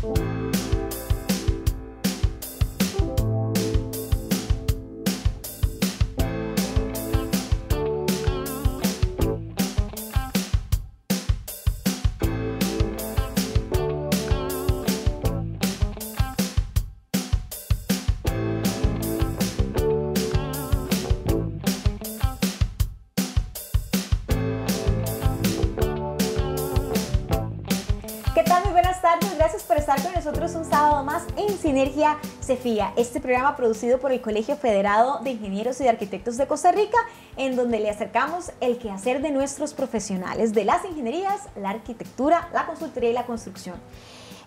¿Qué tal? Muy buenas tardes, gracias por estar con nosotros un sábado más en Sinergia CEFIA, este programa producido por el Colegio Federado de Ingenieros y de Arquitectos de Costa Rica, en donde le acercamos el quehacer de nuestros profesionales de las ingenierías, la arquitectura, la consultoría y la construcción.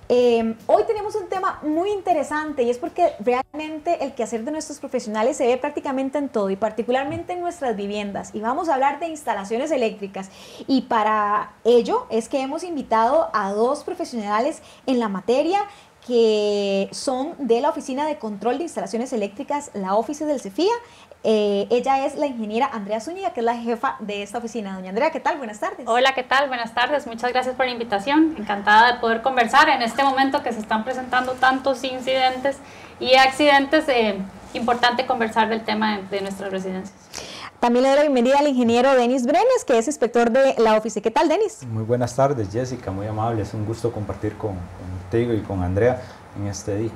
Hoy tenemos un tema muy interesante y es porque realmente el quehacer de nuestros profesionales se ve prácticamente en todo y particularmente en nuestras viviendas, y vamos a hablar de instalaciones eléctricas, y para ello es que hemos invitado a dos profesionales en la materia que son de la Oficina de Control de Instalaciones Eléctricas, la OFICE del CEFIA. Ella es la ingeniera Andrea Zúñiga, que es la jefa de esta oficina. Doña Andrea, ¿qué tal? Buenas tardes. Hola, ¿qué tal? Buenas tardes. Muchas gracias por la invitación. Encantada de poder conversar en este momento que se están presentando tantos incidentes y accidentes. Importante conversar del tema de nuestras residencias. También le doy la bienvenida al ingeniero Denis Brenes, que es inspector de la OFICE. ¿Qué tal, Denis? Muy buenas tardes, Jessica. Muy amable. Es un gusto compartir contigo y con Andrea en este día.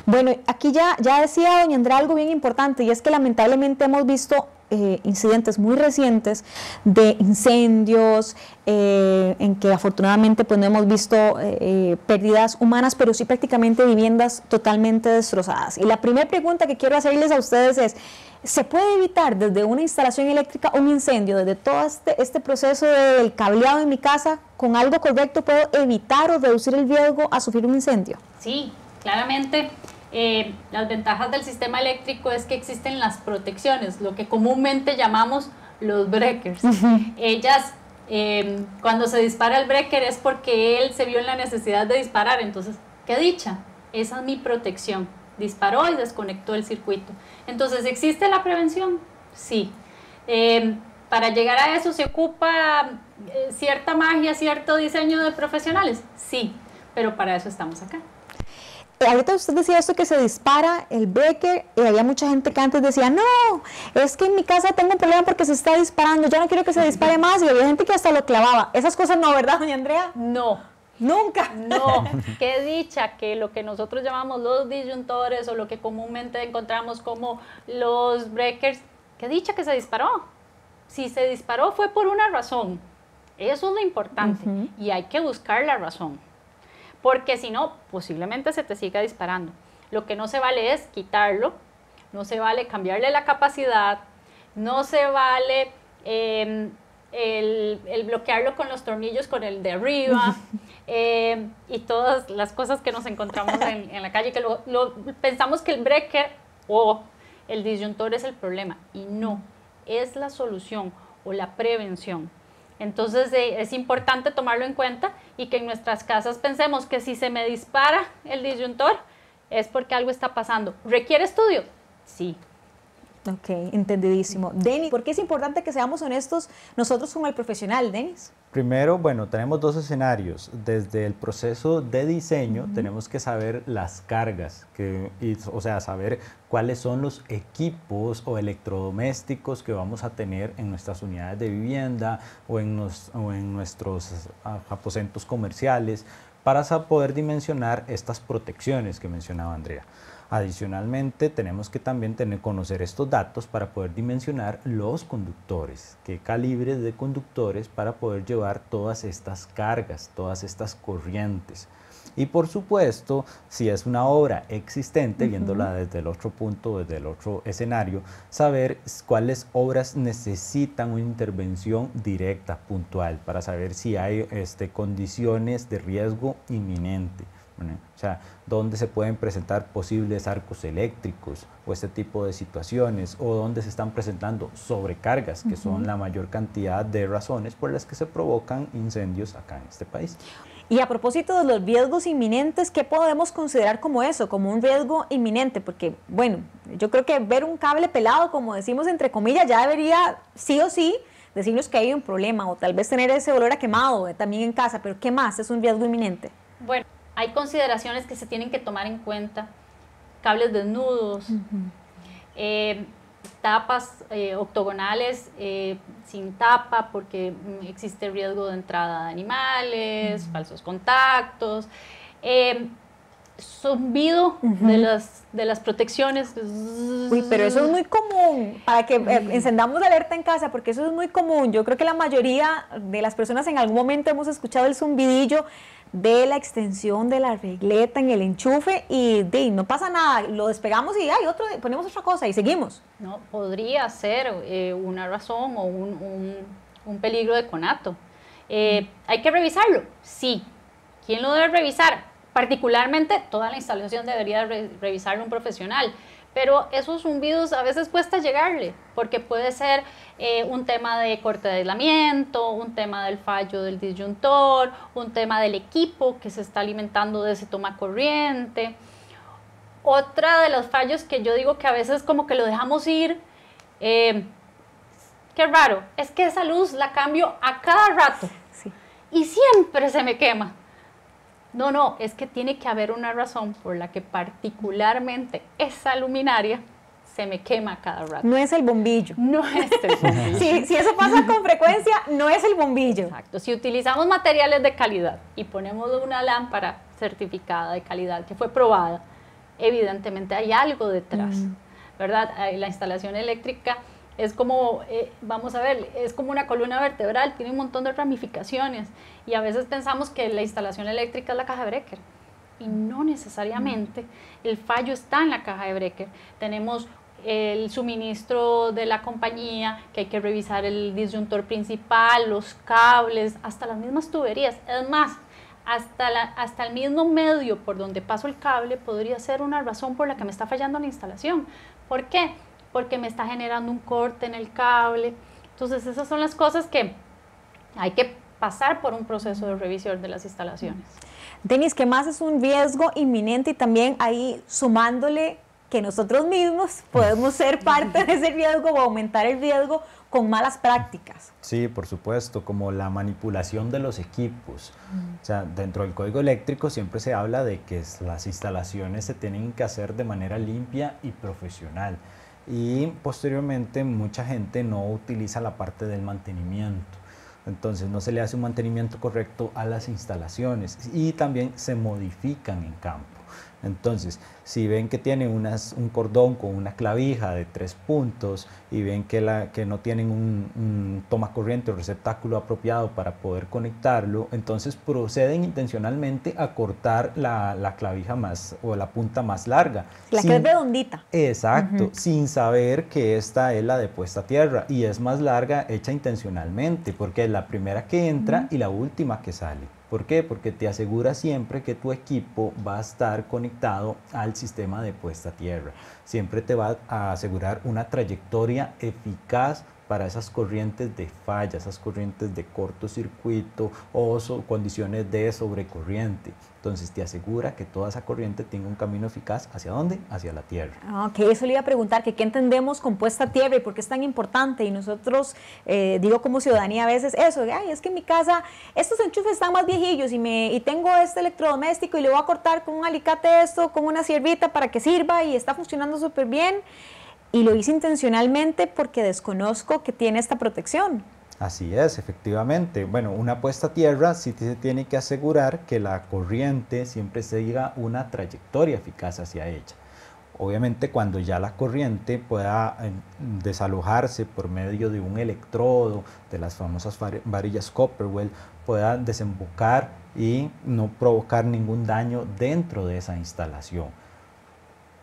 Bueno, aquí ya decía doña Andrea algo bien importante, y es que lamentablemente hemos visto incidentes muy recientes de incendios, en que afortunadamente pues no hemos visto pérdidas humanas, pero sí prácticamente viviendas totalmente destrozadas. Y la primera pregunta que quiero hacerles a ustedes es: ¿se puede evitar desde una instalación eléctrica un incendio? Desde todo este proceso del cableado en mi casa, ¿con algo correcto puedo evitar o reducir el riesgo a sufrir un incendio? Sí, claramente. Las ventajas del sistema eléctrico es que existen las protecciones, lo que comúnmente llamamos los breakers. Ellas, cuando se dispara el breaker es porque él se vio en la necesidad de disparar, entonces, qué dicha, esa es mi protección. Disparó y desconectó el circuito. Entonces, ¿existe la prevención? Sí. Para llegar a eso se ocupa cierta magia, cierto diseño de profesionales. Sí, pero para eso estamos acá. Ahorita usted decía esto, que se dispara el breaker, y había mucha gente que antes decía: no, es que en mi casa tengo un problema porque se está disparando, yo no quiero que se dispare más, y había gente que hasta lo clavaba. Esas cosas no, ¿verdad, doña Andrea? No. Nunca. No, qué dicha que lo que nosotros llamamos los disyuntores o lo que comúnmente encontramos como los breakers, qué dicha que se disparó. Si se disparó fue por una razón, eso es lo importante, y hay que buscar la razón, porque si no, posiblemente se te siga disparando. Lo que no se vale es quitarlo, no se vale cambiarle la capacidad, no se vale el bloquearlo con los tornillos, con el de arriba, y todas las cosas que nos encontramos en la calle, que pensamos que el breaker o el disyuntor es el problema, y no, es la solución o la prevención. Entonces es importante tomarlo en cuenta, y que en nuestras casas pensemos que si se me dispara el disyuntor es porque algo está pasando. ¿Requiere estudio? Sí. Ok, entendidísimo. Denis, ¿por qué es importante que seamos honestos nosotros con el profesional, Denis? Primero, bueno, tenemos dos escenarios. Desde el proceso de diseño tenemos que saber las cargas, o sea, saber cuáles son los equipos o electrodomésticos que vamos a tener en nuestras unidades de vivienda o en nuestros aposentos comerciales, para poder dimensionar estas protecciones que mencionaba Andrea. Adicionalmente, tenemos que también conocer estos datos para poder dimensionar los conductores, qué calibres de conductores para poder llevar todas estas cargas, todas estas corrientes. Y por supuesto, si es una obra existente, viéndola desde el otro punto, desde el otro escenario, saber cuáles obras necesitan una intervención directa, puntual, para saber si hay condiciones de riesgo inminente. Bueno, o sea, dónde se pueden presentar posibles arcos eléctricos o este tipo de situaciones, o dónde se están presentando sobrecargas, que son la mayor cantidad de razones por las que se provocan incendios acá en este país. Y a propósito de los riesgos inminentes, ¿qué podemos considerar como eso, como un riesgo inminente? Porque, bueno, yo creo que ver un cable pelado, como decimos entre comillas, ya debería sí o sí decirnos que hay un problema, o tal vez tener ese olor a quemado también en casa, pero ¿qué más es un riesgo inminente? Bueno, hay consideraciones que se tienen que tomar en cuenta, cables desnudos, tapas octogonales sin tapa porque existe riesgo de entrada de animales, falsos contactos, zumbido de las protecciones. Uy, pero eso es muy común, para que encendamos la alerta en casa, porque eso es muy común. Yo creo que la mayoría de las personas en algún momento hemos escuchado el zumbidillo de la extensión de la regleta en el enchufe y no pasa nada, lo despegamos y ponemos otra cosa y seguimos. No, podría ser una razón o un peligro de conato. ¿Hay que revisarlo? Sí. ¿Quién lo debe revisar? Particularmente, toda la instalación debería revisarlo un profesional, pero esos zumbidos a veces cuesta llegarle, porque puede ser un tema de corte de aislamiento, un tema del fallo del disyuntor, un tema del equipo que se está alimentando de ese toma corriente. Otra de los fallos que yo digo que a veces como que lo dejamos ir, qué raro, es que esa luz la cambio a cada rato y siempre se me quema. No, es que tiene que haber una razón por la que particularmente esa luminaria se me quema cada rato. No es el bombillo. No es el bombillo. Si eso pasa con frecuencia, no es el bombillo. Exacto. Si utilizamos materiales de calidad y ponemos una lámpara certificada de calidad que fue probada, evidentemente hay algo detrás, ¿verdad? La instalación eléctrica es como, vamos a ver, es como una columna vertebral, tiene un montón de ramificaciones y a veces pensamos que la instalación eléctrica es la caja de breaker y no necesariamente. El fallo está en la caja de breaker. Tenemos el suministro de la compañía, que hay que revisar el disyuntor principal, los cables, hasta las mismas tuberías. Es más, hasta el mismo medio por donde paso el cable podría ser una razón por la que me está fallando la instalación. ¿Por qué? Porque me está generando un corte en el cable. Entonces esas son las cosas que hay que pasar por un proceso de revisión de las instalaciones. Denis, ¿qué más es un riesgo inminente? Y también ahí sumándole que nosotros mismos podemos ser parte de ese riesgo o aumentar el riesgo con malas prácticas. Sí, por supuesto, como la manipulación de los equipos. O sea, dentro del código eléctrico siempre se habla de que las instalaciones se tienen que hacer de manera limpia y profesional. Y posteriormente mucha gente no utiliza la parte del mantenimiento. Entonces no se le hace un mantenimiento correcto a las instalaciones y también se modifican en campo. Entonces, si ven que tiene un cordón con una clavija de 3 puntos y ven que no tienen un toma corriente o receptáculo apropiado para poder conectarlo, entonces proceden intencionalmente a cortar la clavija o la punta más larga. La que es redondita. Exacto, sin saber que esta es la de puesta a tierra y es más larga hecha intencionalmente, porque es la primera que entra y la última que sale. ¿Por qué? Porque te asegura siempre que tu equipo va a estar conectado al sistema de puesta a tierra. Siempre te va a asegurar una trayectoria eficaz para esas corrientes de falla, esas corrientes de cortocircuito o condiciones de sobrecorriente. Entonces te asegura que toda esa corriente tenga un camino eficaz. ¿Hacia dónde? Hacia la tierra. Ok, eso le iba a preguntar, que qué entendemos con puesta a tierra y por qué es tan importante. Y nosotros, digo como ciudadanía a veces eso, ay, es que en mi casa estos enchufes están más viejillos y tengo este electrodoméstico y le voy a cortar con un alicate esto, con una siervita para que sirva y está funcionando súper bien. Y lo hice intencionalmente porque desconozco que tiene esta protección. Así es, efectivamente. Bueno, una puesta a tierra sí se tiene que asegurar que la corriente siempre siga una trayectoria eficaz hacia ella. Obviamente cuando ya la corriente pueda desalojarse por medio de un electrodo, de las famosas varillas Copperwell, pueda desembocar y no provocar ningún daño dentro de esa instalación.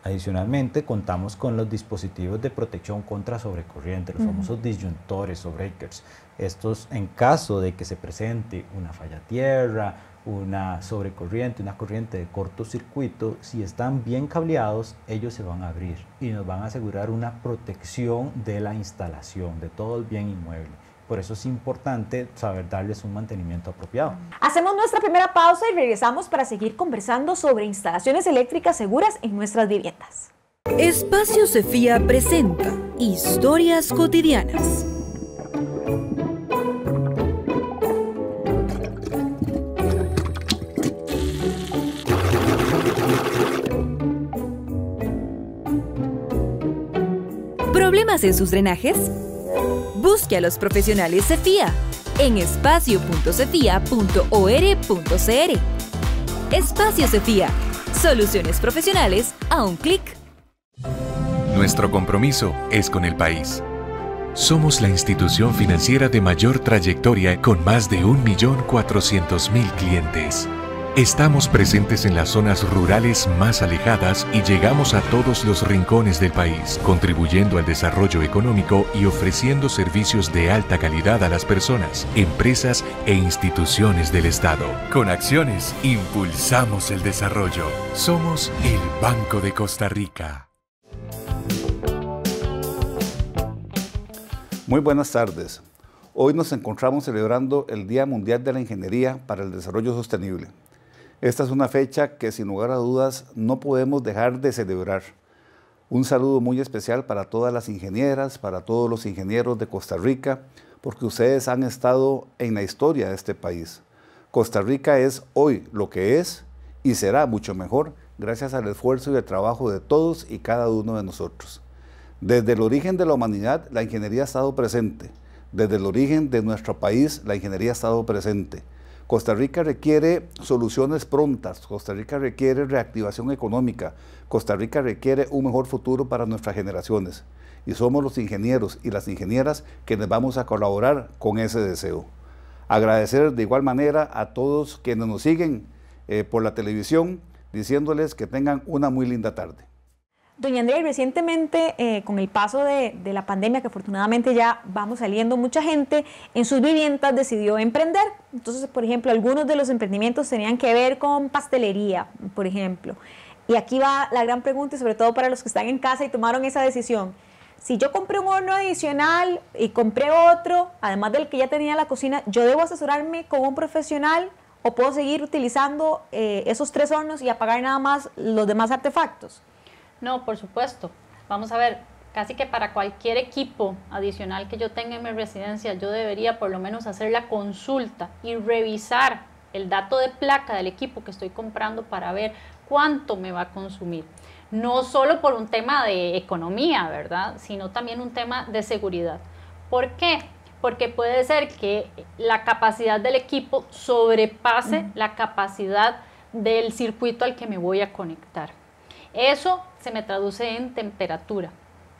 Adicionalmente, contamos con los dispositivos de protección contra sobrecorriente, los famosos disyuntores o breakers. Estos, en caso de que se presente una falla a tierra, una sobrecorriente, una corriente de cortocircuito, si están bien cableados, ellos se van a abrir y nos van a asegurar una protección de la instalación, de todo el bien inmueble. Por eso es importante saber darles un mantenimiento apropiado. Hacemos nuestra primera pausa y regresamos para seguir conversando sobre instalaciones eléctricas seguras en nuestras viviendas. Espacio Cefía presenta Historias Cotidianas. ¿Problemas en sus drenajes? Busque a los profesionales Cefía en espacio.cefía.or.cr. Espacio Cefía. Soluciones profesionales a un clic. Nuestro compromiso es con el país. Somos la institución financiera de mayor trayectoria con más de 1.400.000 clientes. Estamos presentes en las zonas rurales más alejadas y llegamos a todos los rincones del país, contribuyendo al desarrollo económico y ofreciendo servicios de alta calidad a las personas, empresas e instituciones del Estado. Con acciones, impulsamos el desarrollo. Somos el Banco de Costa Rica. Muy buenas tardes. Hoy nos encontramos celebrando el Día Mundial de la Ingeniería para el Desarrollo Sostenible. Esta es una fecha que sin lugar a dudas no podemos dejar de celebrar. Un saludo muy especial para todas las ingenieras, para todos los ingenieros de Costa Rica, porque ustedes han estado en la historia de este país. Costa Rica es hoy lo que es y será mucho mejor gracias al esfuerzo y el trabajo de todos y cada uno de nosotros. Desde el origen de la humanidad, la ingeniería ha estado presente. Desde el origen de nuestro país, la ingeniería ha estado presente. Costa Rica requiere soluciones prontas, Costa Rica requiere reactivación económica, Costa Rica requiere un mejor futuro para nuestras generaciones. Y somos los ingenieros y las ingenieras quienes vamos a colaborar con ese deseo. Agradecer de igual manera a todos quienes nos siguen por la televisión, diciéndoles que tengan una muy linda tarde. Doña Andrea, recientemente con el paso de la pandemia, que afortunadamente ya vamos saliendo, mucha gente en sus viviendas decidió emprender. Entonces, por ejemplo, algunos de los emprendimientos tenían que ver con pastelería, por ejemplo. Y aquí va la gran pregunta, y sobre todo para los que están en casa y tomaron esa decisión. Si yo compré un horno adicional y compré otro, además del que ya tenía en la cocina, ¿yo debo asesorarme con un profesional o puedo seguir utilizando esos 3 hornos y apagar nada más los demás artefactos? No, por supuesto. Vamos a ver, casi que para cualquier equipo adicional que yo tenga en mi residencia, yo debería por lo menos hacer la consulta y revisar el dato de placa del equipo que estoy comprando para ver cuánto me va a consumir. No solo por un tema de economía, ¿verdad? Sino también un tema de seguridad. ¿Por qué? Porque puede ser que la capacidad del equipo sobrepase la capacidad del circuito al que me voy a conectar. Eso se me traduce en temperatura,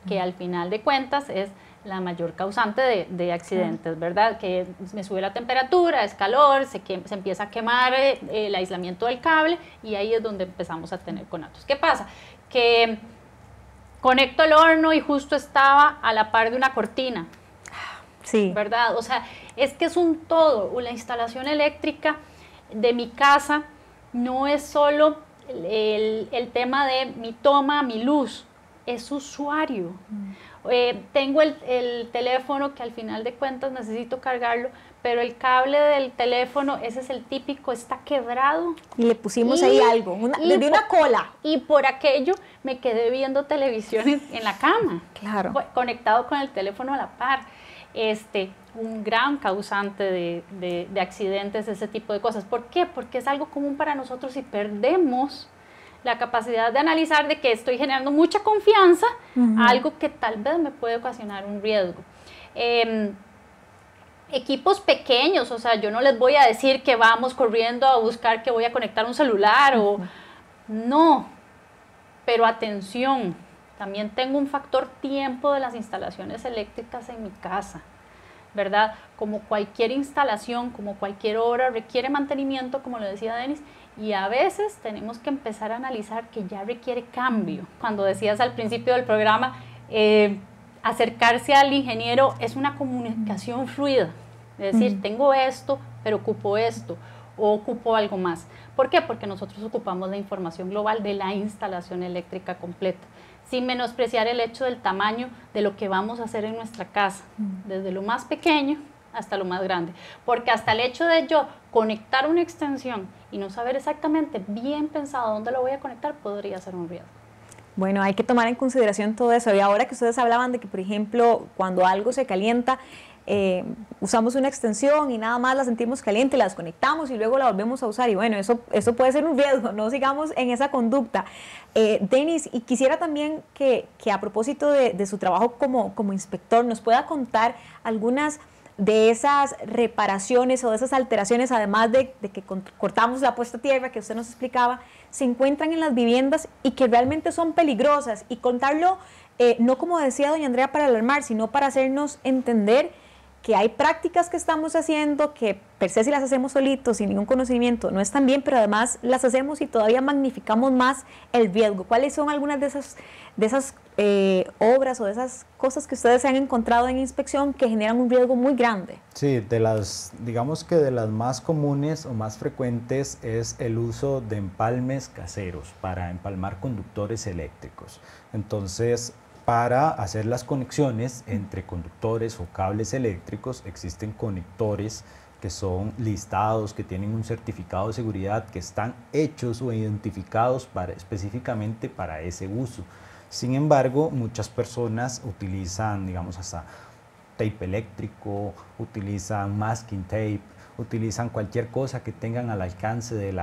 que al final de cuentas es la mayor causante de accidentes, ¿verdad? Que me sube la temperatura, es calor, se empieza a quemar el aislamiento del cable y ahí es donde empezamos a tener conatos. ¿Qué pasa? Que conecto el horno y justo estaba a la par de una cortina, sí, ¿verdad? O sea, es que es un todo. La instalación eléctrica de mi casa no es solo el tema de mi toma, mi luz, es usuario. Tengo el teléfono que al final de cuentas necesito cargarlo, pero el cable del teléfono, ese es el típico, está quebrado. Y le pusimos ahí algo, le di una cola. Y por aquello me quedé viendo televisión en la cama, claro, conectado con el teléfono a la par. Un gran causante de accidentes, ese tipo de cosas. ¿Por qué? Porque es algo común para nosotros y perdemos la capacidad de analizar de que estoy generando mucha confianza a algo que tal vez me puede ocasionar un riesgo. Equipos pequeños, o sea, yo no les voy a decir que vamos corriendo a buscar que voy a conectar un celular o no, pero atención. También tengo un factor tiempo de las instalaciones eléctricas en mi casa, ¿verdad? Como cualquier instalación, como cualquier obra, requiere mantenimiento, como lo decía Denis, y a veces tenemos que empezar a analizar que ya requiere cambio. Cuando decías al principio del programa, acercarse al ingeniero es una comunicación fluida, es decir, tengo esto, pero ocupo esto, o ocupo algo más. ¿Por qué? Porque nosotros ocupamos la información global de la instalación eléctrica completa, sin menospreciar el hecho del tamaño de lo que vamos a hacer en nuestra casa, desde lo más pequeño hasta lo más grande, porque hasta el hecho de yo conectar una extensión y no saber exactamente bien pensado dónde lo voy a conectar podría ser un riesgo. Bueno, hay que tomar en consideración todo eso. Y ahora que ustedes hablaban de que, por ejemplo, cuando algo se calienta, usamos una extensión y nada más la sentimos caliente, la desconectamos y luego la volvemos a usar. Y bueno, eso puede ser un riesgo, no sigamos en esa conducta. Denis, y quisiera también que a propósito de su trabajo como inspector nos pueda contar algunas de esas reparaciones o de esas alteraciones, además de que cortamos la puesta a tierra que usted nos explicaba, se encuentran en las viviendas y que realmente son peligrosas, y contarlo no como decía doña Andrea para alarmar, sino para hacernos entender que hay prácticas que estamos haciendo que per se si las hacemos solitos, sin ningún conocimiento, no están bien, pero además las hacemos y todavía magnificamos más el riesgo. ¿Cuáles son algunas de esas obras o de esas cosas que ustedes se han encontrado en inspección que generan un riesgo muy grande? Sí, digamos que de las más comunes o más frecuentes es el uso de empalmes caseros para empalmar conductores eléctricos. Entonces, para hacer las conexiones entre conductores o cables eléctricos existen conectores que son listados, que tienen un certificado de seguridad, que están hechos o identificados específicamente para ese uso. Sin embargo, muchas personas utilizan, digamos, hasta tape eléctrico, utilizan masking tape, utilizan cualquier cosa que tengan al alcance en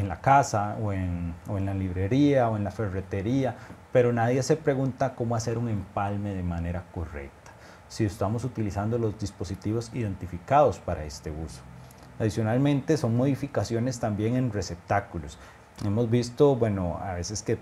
la casa o en la librería o en la ferretería, pero nadie se pregunta cómo hacer un empalme de manera correcta, si estamos utilizando los dispositivos identificados para este uso. Adicionalmente, son modificaciones también en receptáculos. Hemos visto, bueno, a veces que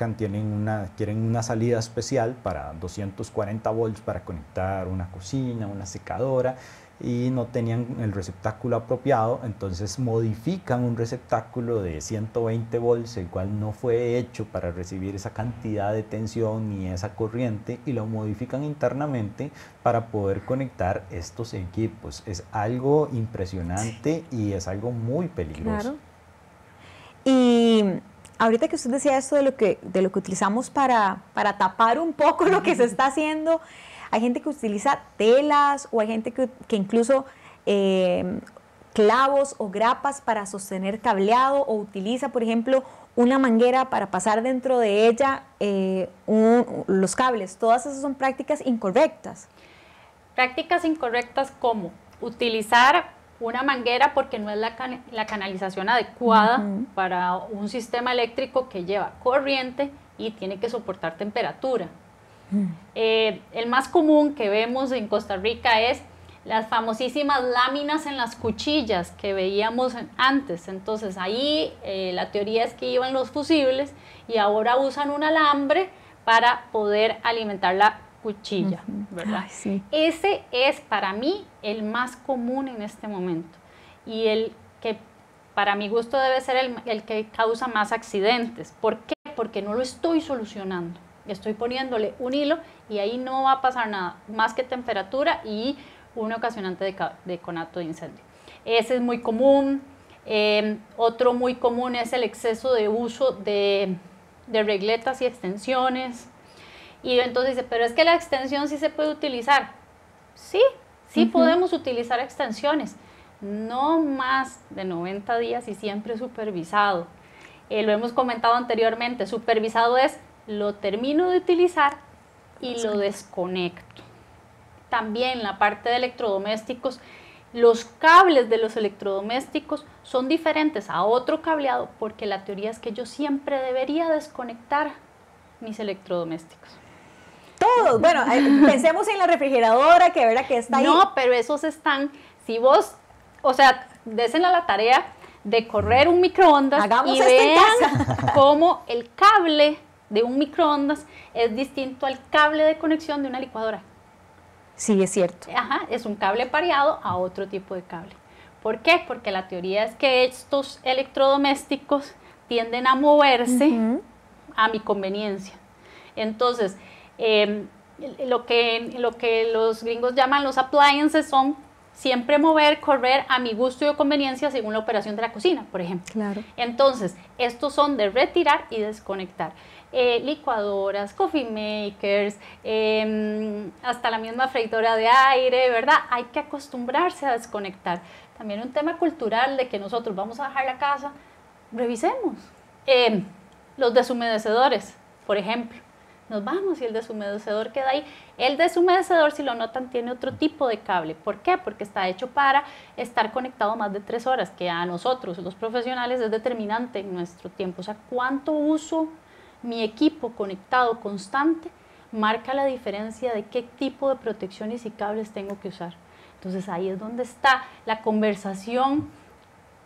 quieren una salida especial para 240 volts para conectar una cocina, una secadora, y no tenían el receptáculo apropiado, entonces modifican un receptáculo de 120 volts, el cual no fue hecho para recibir esa cantidad de tensión ni esa corriente, y lo modifican internamente para poder conectar estos equipos. Es algo impresionante y es algo muy peligroso. Claro. Y ahorita que usted decía esto de lo que utilizamos para tapar un poco lo que se está haciendo, hay gente que utiliza telas o hay gente que incluso clavos o grapas para sostener cableado, o utiliza, por ejemplo, una manguera para pasar dentro de ella los cables. Todas esas son prácticas incorrectas. Prácticas incorrectas como utilizar una manguera porque no es la canalización adecuada para un sistema eléctrico que lleva corriente y tiene que soportar temperatura. El más común que vemos en Costa Rica es las famosísimas láminas en las cuchillas que veíamos antes. Entonces ahí la teoría es que iban los fusibles y ahora usan un alambre para poder alimentar la cuchilla, ¿verdad? Ay, sí. Ese es para mí el más común en este momento y el que para mi gusto debe ser el que causa más accidentes. ¿Por qué? Porque no lo estoy solucionando. Estoy poniéndole un hilo y ahí no va a pasar nada más que temperatura y un ocasionante de conato de incendio. Ese es muy común. Otro muy común es el exceso de uso de regletas y extensiones. Y entonces dice, pero es que la extensión sí se puede utilizar. Sí podemos utilizar extensiones. No más de 90 días y siempre supervisado. Lo hemos comentado anteriormente, supervisado es lo termino de utilizar y lo desconecto. También la parte de electrodomésticos, los cables de los electrodomésticos son diferentes a otro cableado porque la teoría es que yo siempre debería desconectar mis electrodomésticos. Todos, bueno, pensemos en la refrigeradora que verdad que está ahí. No, pero esos están, si vos, o sea, desen a la tarea de correr un microondas y vean cómo el cable de un microondas es distinto al cable de conexión de una licuadora. Sí, es cierto. Ajá, es un cable pareado a otro tipo de cable. ¿Por qué? Porque la teoría es que estos electrodomésticos tienden a moverse a mi conveniencia. Entonces, lo que los gringos llaman los appliances son siempre mover, correr a mi gusto y conveniencia según la operación de la cocina, por ejemplo. Claro. Entonces, estos son de retirar y desconectar. Licuadoras, coffee makers, hasta la misma freidora de aire, ¿verdad? Hay que acostumbrarse a desconectar. También un tema cultural de que nosotros vamos a dejar la casa, revisemos. Los deshumedecedores, por ejemplo, nos vamos y el deshumedecedor queda ahí. El deshumedecedor, si lo notan, tiene otro tipo de cable. ¿Por qué? Porque está hecho para estar conectado más de 3 horas, que a nosotros, los profesionales, es determinante en nuestro tiempo. O sea, cuánto uso mi equipo conectado constante marca la diferencia de qué tipo de protecciones y cables tengo que usar. Entonces ahí es donde está la conversación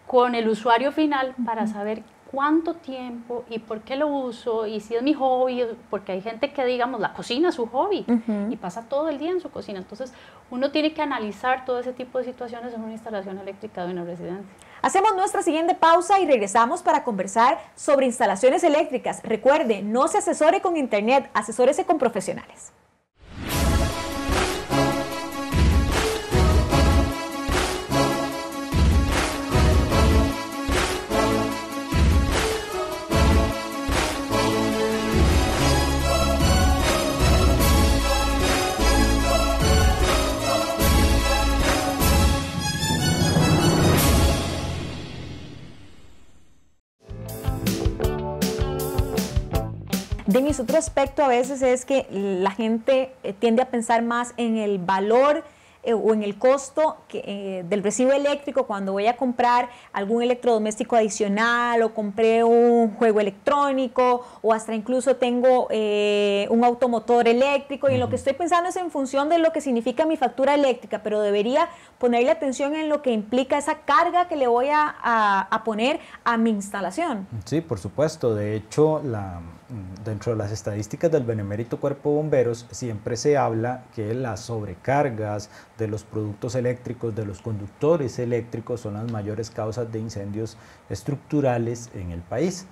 con el usuario final para saber cuánto tiempo y por qué lo uso y si es mi hobby, porque hay gente que, digamos, la cocina es su hobby y pasa todo el día en su cocina. Entonces uno tiene que analizar todo ese tipo de situaciones en una instalación eléctrica de una residencia. Hacemos nuestra siguiente pausa y regresamos para conversar sobre instalaciones eléctricas. Recuerde, no se asesore con internet, asesórese con profesionales. Denis, otro aspecto a veces es que la gente tiende a pensar más en el valor o en el costo del recibo eléctrico cuando voy a comprar algún electrodoméstico adicional o compré un juego electrónico o hasta incluso tengo un automotor eléctrico y en lo que estoy pensando es en función de lo que significa mi factura eléctrica, pero debería ponerle atención en lo que implica esa carga que le voy a poner a mi instalación. Sí, por supuesto. De hecho, dentro de las estadísticas del Benemérito Cuerpo de Bomberos siempre se habla que las sobrecargas de los productos eléctricos, de los conductores eléctricos, son las mayores causas de incendios estructurales en el país.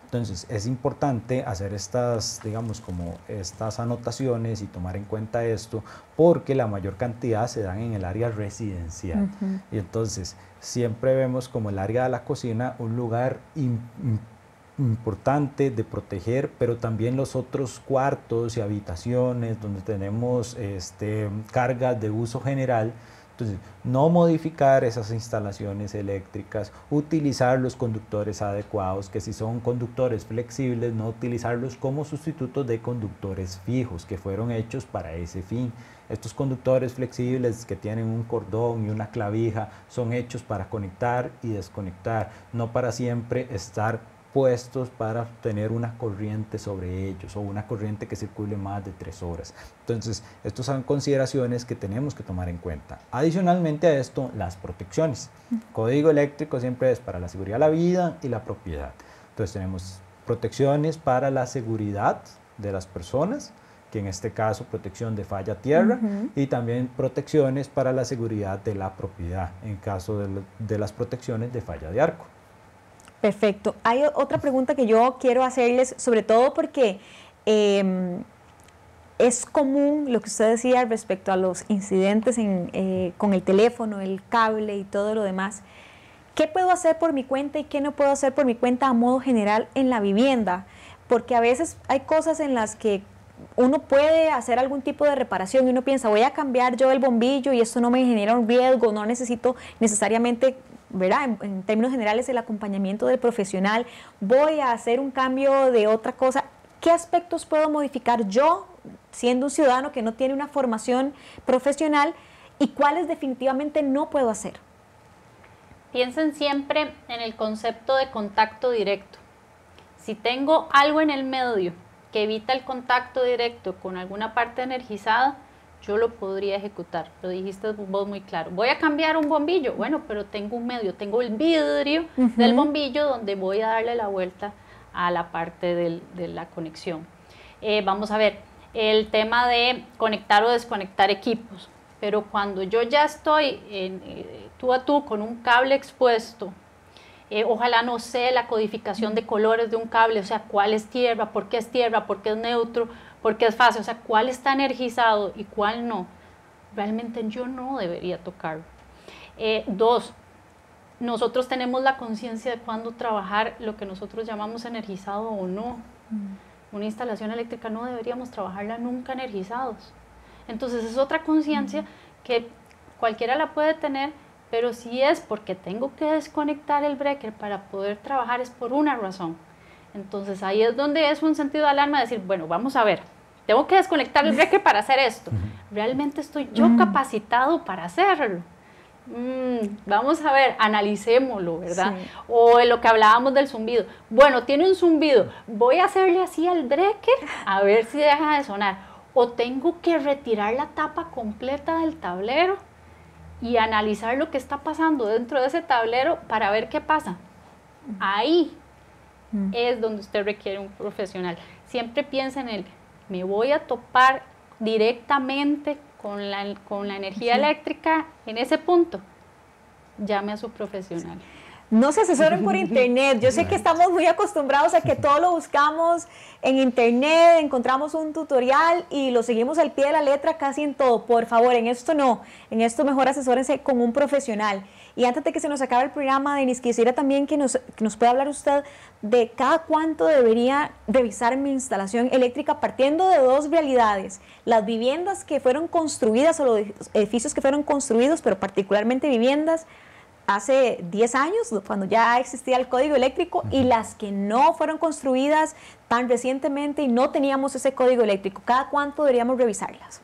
Entonces es importante hacer estas, digamos, como estas anotaciones y tomar en cuenta esto, porque la mayor cantidad se dan en el área residencial. Y entonces siempre vemos como el área de la cocina un lugar importante de proteger, pero también los otros cuartos y habitaciones donde tenemos cargas de uso general. Entonces, no modificar esas instalaciones eléctricas, utilizar los conductores adecuados, que si son conductores flexibles, no utilizarlos como sustitutos de conductores fijos, que fueron hechos para ese fin. Estos conductores flexibles que tienen un cordón y una clavija son hechos para conectar y desconectar, no para siempre estar puestos para tener una corriente sobre ellos o una corriente que circule más de 3 horas. Entonces, estas son consideraciones que tenemos que tomar en cuenta. Adicionalmente a esto, las protecciones. Código eléctrico siempre es para la seguridad de la vida y la propiedad. Entonces, tenemos protecciones para la seguridad de las personas, que en este caso protección de falla tierra, y también protecciones para la seguridad de la propiedad, en caso de las protecciones de falla de arco. Perfecto. Hay otra pregunta que yo quiero hacerles, sobre todo porque es común lo que usted decía respecto a los incidentes con el teléfono, el cable y todo lo demás. ¿Qué puedo hacer por mi cuenta y qué no puedo hacer por mi cuenta a modo general en la vivienda? Porque a veces hay cosas en las que uno puede hacer algún tipo de reparación y uno piensa, voy a cambiar yo el bombillo y esto no me genera un riesgo, no necesito necesariamente, ¿verdad? En términos generales, el acompañamiento del profesional, voy a hacer un cambio de otra cosa. ¿Qué aspectos puedo modificar yo, siendo un ciudadano que no tiene una formación profesional, y cuáles definitivamente no puedo hacer? Piensen siempre en el concepto de contacto directo. Si tengo algo en el medio que evita el contacto directo con alguna parte energizada, yo lo podría ejecutar. Lo dijiste vos muy claro. Voy a cambiar un bombillo. Bueno, pero tengo un medio, tengo el vidrio del bombillo donde voy a darle la vuelta a la parte de la conexión. Vamos a ver, el tema de conectar o desconectar equipos. Pero cuando yo ya estoy tú a tú con un cable expuesto, ojalá no sé la codificación de colores de un cable, o sea, cuál es tierra, por qué es neutro, por qué es fase, o sea, cuál está energizado y cuál no. Realmente yo no debería tocarlo. 2, nosotros tenemos la conciencia de cuándo trabajar lo que nosotros llamamos energizado o no. Una instalación eléctrica no deberíamos trabajarla nunca energizados. Entonces es otra conciencia que cualquiera la puede tener, pero si es porque tengo que desconectar el breaker para poder trabajar, es por una razón. Entonces ahí es donde es un sentido de alarma de decir, bueno, vamos a ver, tengo que desconectar el breaker para hacer esto. ¿Realmente estoy yo capacitado para hacerlo? Vamos a ver, analicémoslo, ¿verdad? Sí. O en lo que hablábamos del zumbido. Bueno, tiene un zumbido, voy a hacerle así al breaker a ver si deja de sonar. O tengo que retirar la tapa completa del tablero y analizar lo que está pasando dentro de ese tablero para ver qué pasa. Ahí es donde usted requiere un profesional. Siempre piensa en él, me voy a topar directamente con la energía eléctrica en ese punto. Llame a su profesional. No se asesoren por internet. Yo sé que estamos muy acostumbrados a que todo lo buscamos en internet, encontramos un tutorial y lo seguimos al pie de la letra casi en todo. Por favor, en esto no. En esto mejor asesórense con un profesional. Y antes de que se nos acabe el programa, Denis, quisiera también que nos pueda hablar usted de cada cuánto debería revisar mi instalación eléctrica, partiendo de dos realidades: las viviendas que fueron construidas o los edificios que fueron construidos, pero particularmente viviendas hace 10 años, cuando ya existía el código eléctrico, y las que no fueron construidas tan recientemente y no teníamos ese código eléctrico. ¿Cada cuánto deberíamos revisarlas?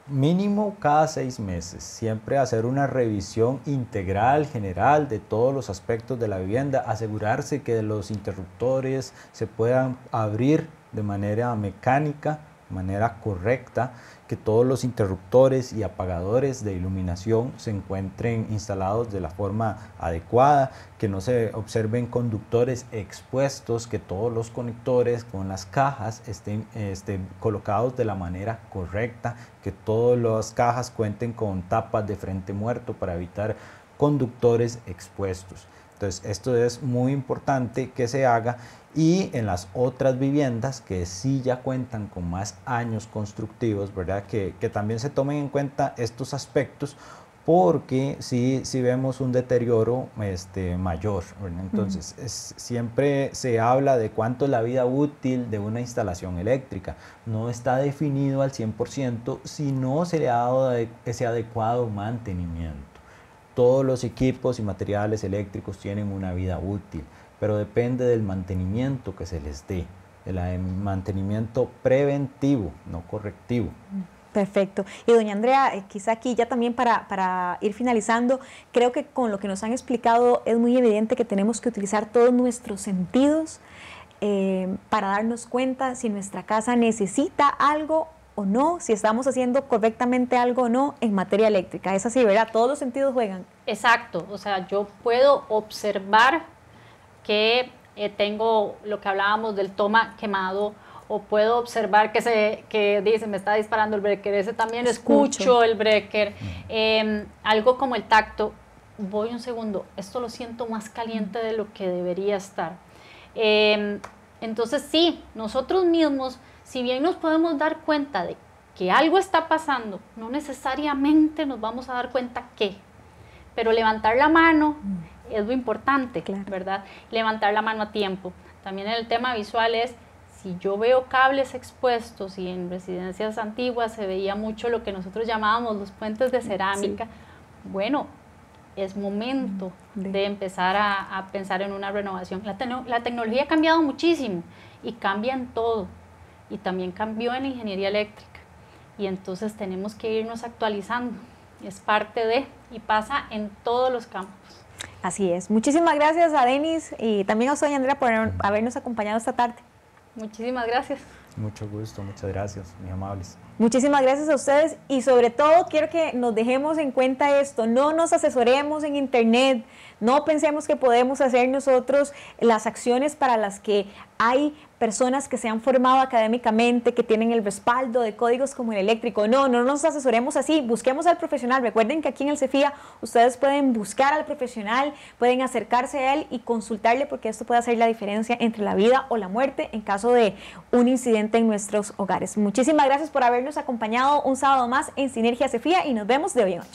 Mínimo cada 6 meses, siempre hacer una revisión integral, general, de todos los aspectos de la vivienda, asegurarse que los interruptores se puedan abrir de manera mecánica, de manera correcta, que todos los interruptores y apagadores de iluminación se encuentren instalados de la forma adecuada, que no se observen conductores expuestos, que todos los conectores con las cajas estén colocados de la manera correcta, que todas las cajas cuenten con tapas de frente muerto para evitar conductores expuestos. Entonces, esto es muy importante que se haga. Y en las otras viviendas que sí ya cuentan con más años constructivos, ¿verdad? Que también se tomen en cuenta estos aspectos, porque sí vemos un deterioro mayor, ¿verdad? Entonces, siempre se habla de cuánto es la vida útil de una instalación eléctrica. No está definido al 100% si no se le ha dado ese adecuado mantenimiento. Todos los equipos y materiales eléctricos tienen una vida útil, pero depende del mantenimiento que se les dé, del mantenimiento preventivo, no correctivo. Perfecto. Y doña Andrea, quizá aquí ya también para ir finalizando, creo que con lo que nos han explicado es muy evidente que tenemos que utilizar todos nuestros sentidos para darnos cuenta si nuestra casa necesita algo o no, si estamos haciendo correctamente algo o no en materia eléctrica. Es así, ¿verdad? Todos los sentidos juegan. Exacto. O sea, yo puedo observar que tengo lo que hablábamos del toma quemado, o puedo observar que dice, me está disparando el breaker, ese también escucho el breaker. Algo como el tacto, voy un segundo, esto lo siento más caliente de lo que debería estar. Entonces sí, nosotros mismos, si bien nos podemos dar cuenta de que algo está pasando, no necesariamente nos vamos a dar cuenta qué, pero levantar la mano es lo importante, claro, ¿verdad? Levantar la mano a tiempo. También en el tema visual es, si yo veo cables expuestos, y en residencias antiguas se veía mucho lo que nosotros llamábamos los puentes de cerámica, bueno, es momento de empezar a pensar en una renovación. La tecnología ha cambiado muchísimo y cambia en todo, y también cambió en la ingeniería eléctrica, y entonces tenemos que irnos actualizando. Es parte de, y pasa en todos los campos. Así es. Muchísimas gracias a Denis y también a usted, doña Andrea, por habernos acompañado esta tarde. Muchísimas gracias. Mucho gusto, muchas gracias, muy amables. Muchísimas gracias a ustedes, y sobre todo quiero que nos dejemos en cuenta esto: no nos asesoremos en internet, no pensemos que podemos hacer nosotros las acciones para las que hay personas que se han formado académicamente, que tienen el respaldo de códigos como el eléctrico. No nos asesoremos así, busquemos al profesional. Recuerden que aquí en el CEFIA ustedes pueden buscar al profesional, pueden acercarse a él y consultarle, porque esto puede hacer la diferencia entre la vida o la muerte en caso de un incidente en nuestros hogares. Muchísimas gracias por habernos acompañado un sábado más en Sinergia CEFIA, y nos vemos de hoy en 8.